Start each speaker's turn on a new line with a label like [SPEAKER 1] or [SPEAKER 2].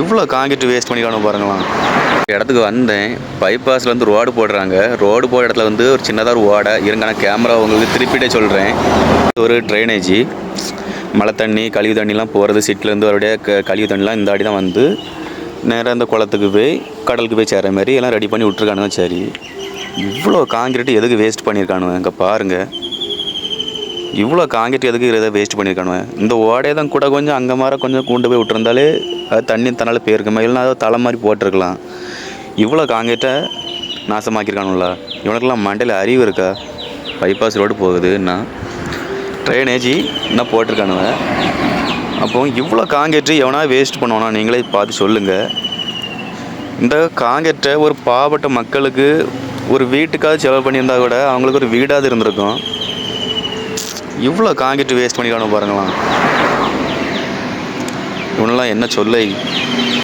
[SPEAKER 1] இவ்வளோ concrete waste பண்ணிக்கானு பாருங்களாம். இடத்துக்கு வந்தேன். பைபாஸில் வந்து ரோடு போடுறாங்க. ரோடு போடுற இடத்துல வந்து ஒரு சின்னதாக ஒரு ஓடை இருங்க. நான் கேமரா உங்களுக்கு திருப்பிட்டே சொல்கிறேன். ஒரு ட்ரைனேஜி, மழை தண்ணி கழிவு தண்ணிலாம் போகிறது சிட்டிலேருந்து அவருடைய கழிவு தண்ணிலாம் இந்த ஆடி தான் வந்து நேராக இந்த குளத்துக்கு போய் கடலுக்கு போய் சேர மாதிரி எல்லாம் ரெடி பண்ணி விட்ருக்கானுங்க. சரி, இவ்வளோ காங்கிரீட் எதுக்கு வேஸ்ட் பண்ணியிருக்கானுங்க? இங்கே பாருங்கள், இவ்வளோ காங்கிரீட் எதுக்கு இதை வேஸ்ட் பண்ணியிருக்கானுங்க? இந்த ஓடையை தான் கூட கொஞ்சம் அங்கே மாதிரி கொஞ்சம் கொண்டு போய் விட்டுருந்தாலே அது தண்ணி தன்னால் போயிருக்குமா, இல்லைனா அதை தலை மாதிரி போட்டிருக்கலாம். இவ்வளோ காங்கிரீட்டை நாசமாக்கியிருக்கானுங்களா? இவனுக்கெல்லாம் மண்டையில் அறிவு இருக்கா? பைபாஸ் ரோடு போகுதுன்னா ட்ரைனேஜி இன்னும் போட்டிருக்கானுங்க. அப்போ இவ்வளோ காங்கிரீட்டு எவனா வேஸ்ட் பண்ணுவானா? நீங்களே பார்த்து சொல்லுங்கள். இந்த காங்கிரீட்டை ஒரு பாவப்பட்ட மக்களுக்கு ஒரு வீட்டுக்காவது செலவு பண்ணியிருந்தா கூட அவங்களுக்கு ஒரு வீடாவது இருந்திருக்கும். இவ்வளோ காங்கிரீட் வேஸ்ட் பண்ணிக்கானு பாருங்களாம். இவனெல்லாம் என்ன சொல்லை?